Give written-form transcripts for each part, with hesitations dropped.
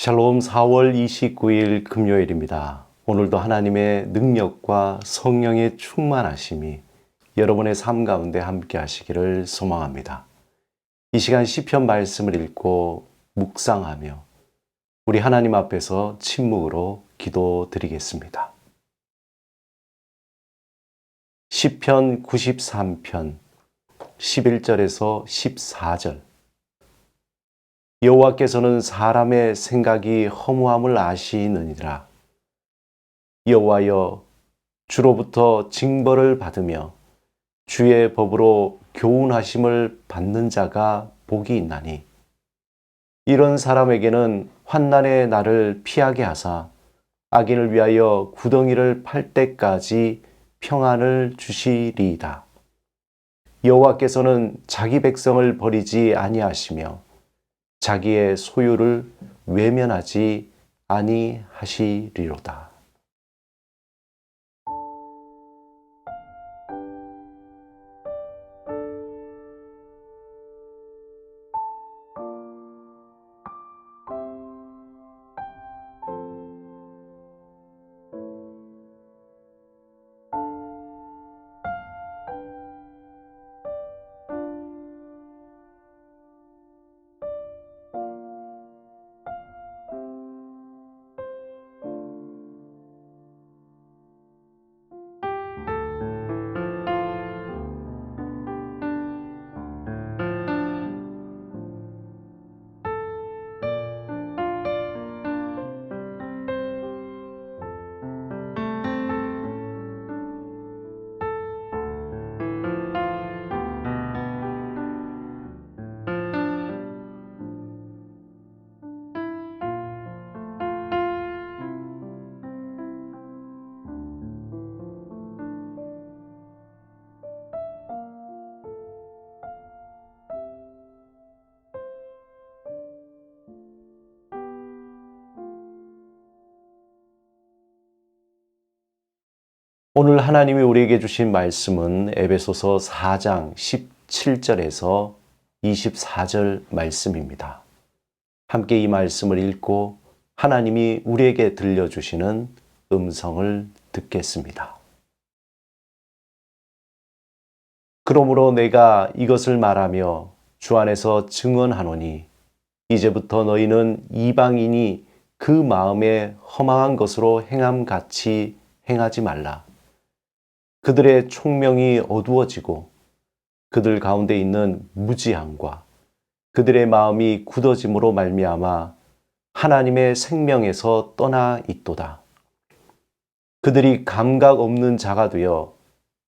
샬롬 4월 29일 금요일입니다. 오늘도 하나님의 능력과 성령의 충만하심이 여러분의 삶 가운데 함께 하시기를 소망합니다. 이 시간 시편 말씀을 읽고 묵상하며 우리 하나님 앞에서 침묵으로 기도드리겠습니다. 시편 93편 11절에서 14절. 여호와께서는 사람의 생각이 허무함을 아시느니라. 여호와여, 주로부터 징벌을 받으며 주의 법으로 교훈하심을 받는 자가 복이 있나니, 이런 사람에게는 환난의 날을 피하게 하사 악인을 위하여 구덩이를 팔 때까지 평안을 주시리이다. 여호와께서는 자기 백성을 버리지 아니하시며 자기의 소유를 외면하지 아니하시리로다. 오늘 하나님이 우리에게 주신 말씀은 에베소서 4장 17절에서 24절 말씀입니다. 함께 이 말씀을 읽고 하나님이 우리에게 들려주시는 음성을 듣겠습니다. 그러므로 내가 이것을 말하며 주 안에서 증언하노니, 이제부터 너희는 이방인이 그 마음에 허망한 것으로 행함같이 행하지 말라. 그들의 총명이 어두워지고 그들 가운데 있는 무지함과 그들의 마음이 굳어짐으로 말미암아 하나님의 생명에서 떠나 있도다. 그들이 감각 없는 자가 되어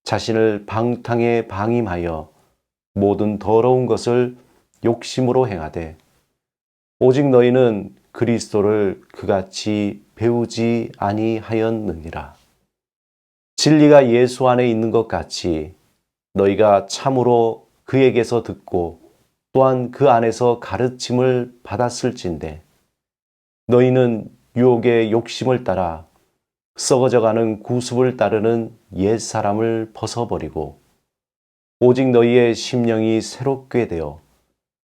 자신을 방탕에 방임하여 모든 더러운 것을 욕심으로 행하되, 오직 너희는 그리스도를 그같이 배우지 아니하였느니라. 진리가 예수 안에 있는 것 같이 너희가 참으로 그에게서 듣고 또한 그 안에서 가르침을 받았을진데, 너희는 유혹의 욕심을 따라 썩어져가는 구습을 따르는 옛사람을 벗어버리고 오직 너희의 심령이 새롭게 되어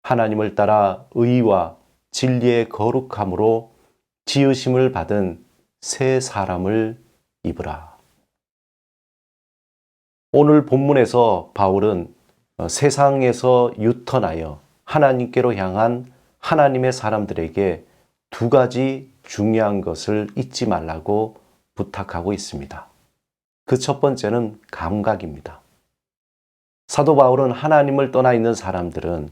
하나님을 따라 의와 진리의 거룩함으로 지으심을 받은 새 사람을 입으라. 오늘 본문에서 바울은 세상에서 유턴하여 하나님께로 향한 하나님의 사람들에게 두 가지 중요한 것을 잊지 말라고 부탁하고 있습니다. 그 첫 번째는 감각입니다. 사도 바울은 하나님을 떠나 있는 사람들은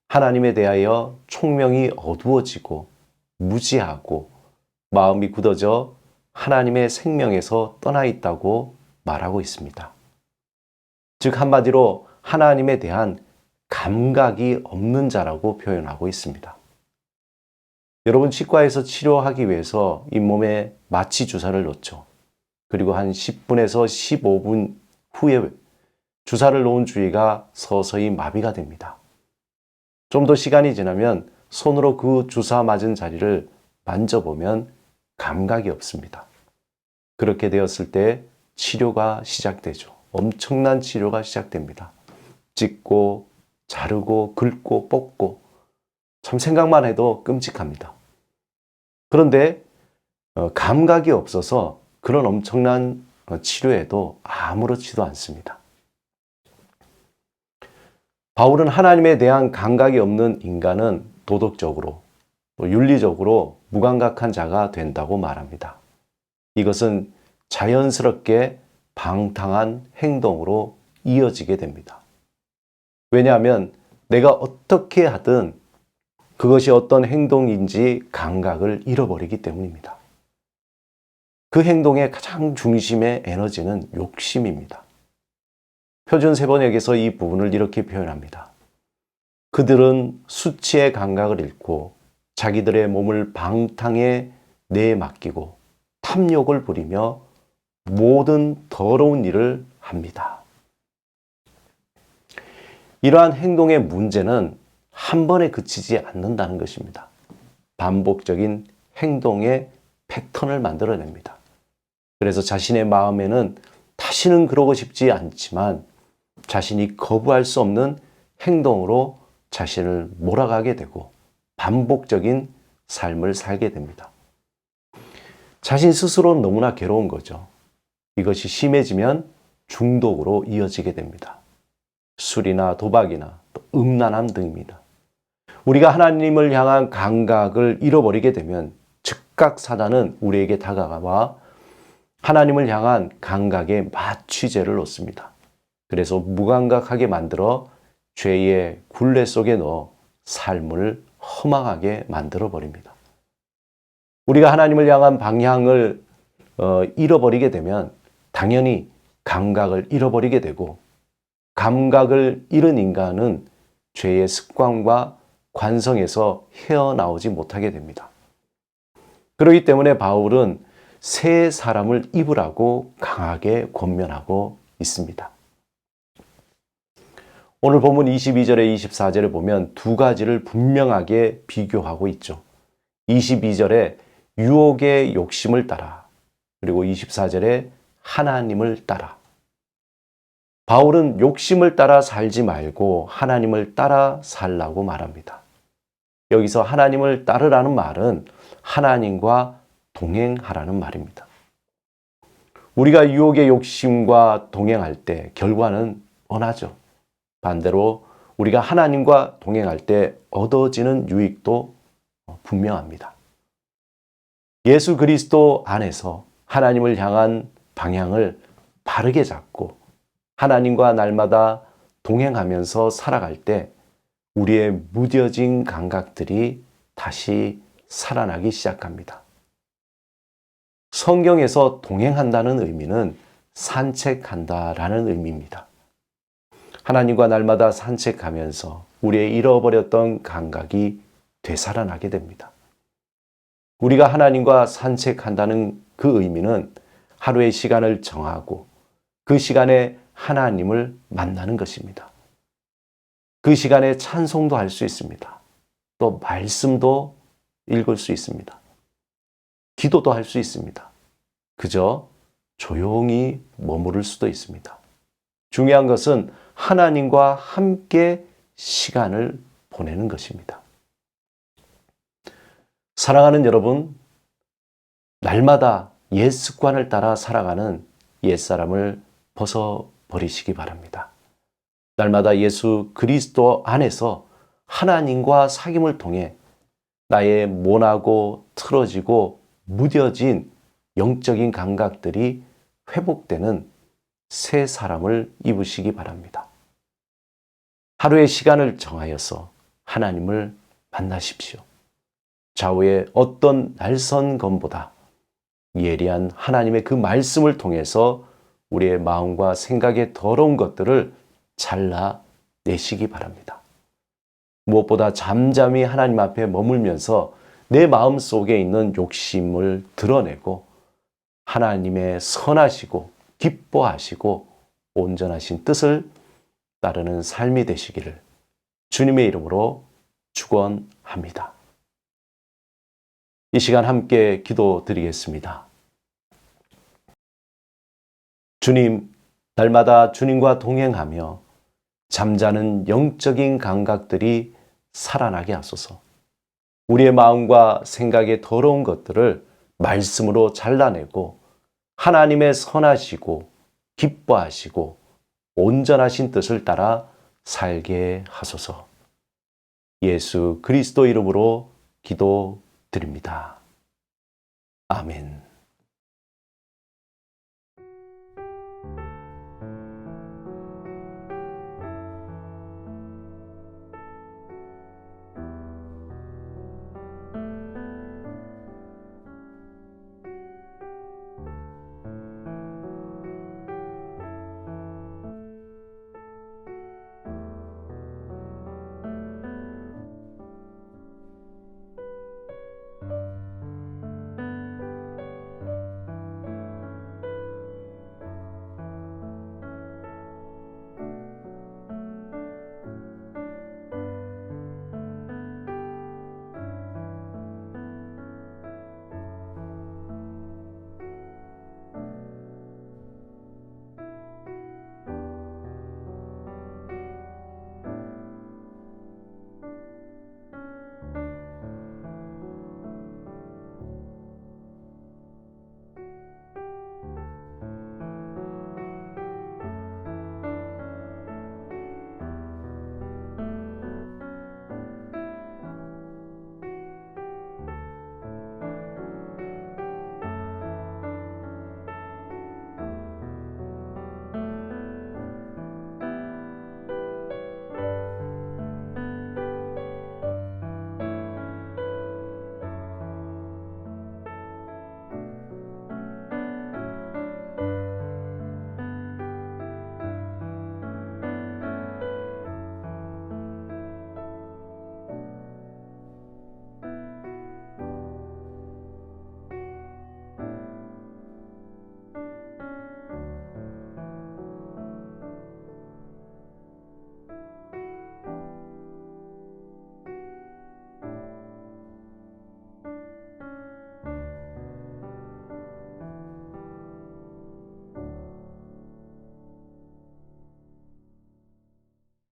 하나님에 대하여 총명이 어두워지고 무지하고 마음이 굳어져 하나님의 생명에서 떠나 있다고 말하고 있습니다. 즉 한마디로 하나님에 대한 감각이 없는 자라고 표현하고 있습니다. 여러분, 치과에서 치료하기 위해서 잇몸에 마취 주사를 놓죠. 그리고 한 10분에서 15분 후에 주사를 놓은 주위가 서서히 마비가 됩니다. 좀 더 시간이 지나면 손으로 그 주사 맞은 자리를 만져보면 감각이 없습니다. 그렇게 되었을 때 치료가 시작되죠. 엄청난 치료가 시작됩니다. 찢고, 자르고, 긁고, 뽑고, 참 생각만 해도 끔찍합니다. 그런데 감각이 없어서 그런 엄청난 치료에도 아무렇지도 않습니다. 바울은 하나님에 대한 감각이 없는 인간은 도덕적으로 또 윤리적으로 무감각한 자가 된다고 말합니다. 이것은 자연스럽게 방탕한 행동으로 이어지게 됩니다. 왜냐하면 내가 어떻게 하든 그것이 어떤 행동인지 감각을 잃어버리기 때문입니다. 그 행동의 가장 중심의 에너지는 욕심입니다. 표준 세번역에서 이 부분을 이렇게 표현합니다. 그들은 수치의 감각을 잃고 자기들의 몸을 방탕에 내맡기고 탐욕을 부리며 모든 더러운 일을 합니다. 이러한 행동의 문제는 한 번에 그치지 않는다는 것입니다. 반복적인 행동의 패턴을 만들어냅니다. 그래서 자신의 마음에는 다시는 그러고 싶지 않지만 자신이 거부할 수 없는 행동으로 자신을 몰아가게 되고 반복적인 삶을 살게 됩니다. 자신 스스로는 너무나 괴로운 거죠. 이것이 심해지면 중독으로 이어지게 됩니다. 술이나 도박이나 또 음란함 등입니다. 우리가 하나님을 향한 감각을 잃어버리게 되면 즉각 사단은 우리에게 다가와 하나님을 향한 감각의 마취제를 놓습니다. 그래서 무감각하게 만들어 죄의 굴레 속에 넣어 삶을 허망하게 만들어 버립니다. 우리가 하나님을 향한 방향을 잃어버리게 되면 당연히 감각을 잃어버리게 되고 감각을 잃은 인간은 죄의 습관과 관성에서 헤어나오지 못하게 됩니다. 그렇기 때문에 바울은 새 사람을 입으라고 강하게 권면하고 있습니다. 오늘 본문 22절에 24절에 보면 두 가지를 분명하게 비교하고 있죠. 22절에 유혹의 욕심을 따라, 그리고 24절에 하나님을 따라. 바울은 욕심을 따라 살지 말고 하나님을 따라 살라고 말합니다. 여기서 하나님을 따르라는 말은 하나님과 동행하라는 말입니다. 우리가 유혹의 욕심과 동행할 때 결과는 뻔하죠. 반대로 우리가 하나님과 동행할 때 얻어지는 유익도 분명합니다. 예수 그리스도 안에서 하나님을 향한 방향을 바르게 잡고 하나님과 날마다 동행하면서 살아갈 때 우리의 무뎌진 감각들이 다시 살아나기 시작합니다. 성경에서 동행한다는 의미는 산책한다라는 의미입니다. 하나님과 날마다 산책하면서 우리의 잃어버렸던 감각이 되살아나게 됩니다. 우리가 하나님과 산책한다는 그 의미는 하루의 시간을 정하고 그 시간에 하나님을 만나는 것입니다. 그 시간에 찬송도 할 수 있습니다. 또 말씀도 읽을 수 있습니다. 기도도 할 수 있습니다. 그저 조용히 머무를 수도 있습니다. 중요한 것은 하나님과 함께 시간을 보내는 것입니다. 사랑하는 여러분, 날마다 옛 습관을 따라 살아가는 옛사람을 벗어버리시기 바랍니다. 날마다 예수 그리스도 안에서 하나님과 사귐을 통해 나의 모나고 틀어지고 무뎌진 영적인 감각들이 회복되는 새 사람을 입으시기 바랍니다. 하루의 시간을 정하여서 하나님을 만나십시오. 좌우의 어떤 날선 검보다 예리한 하나님의 그 말씀을 통해서 우리의 마음과 생각의 더러운 것들을 잘라내시기 바랍니다. 무엇보다 잠잠히 하나님 앞에 머물면서 내 마음 속에 있는 욕심을 드러내고 하나님의 선하시고 기뻐하시고 온전하신 뜻을 따르는 삶이 되시기를 주님의 이름으로 축원합니다. 이 시간 함께 기도드리겠습니다. 주님, 날마다 주님과 동행하며 잠자는 영적인 감각들이 살아나게 하소서. 우리의 마음과 생각의 더러운 것들을 말씀으로 잘라내고 하나님의 선하시고 기뻐하시고 온전하신 뜻을 따라 살게 하소서. 예수 그리스도 이름으로 기도드립니다. 아멘.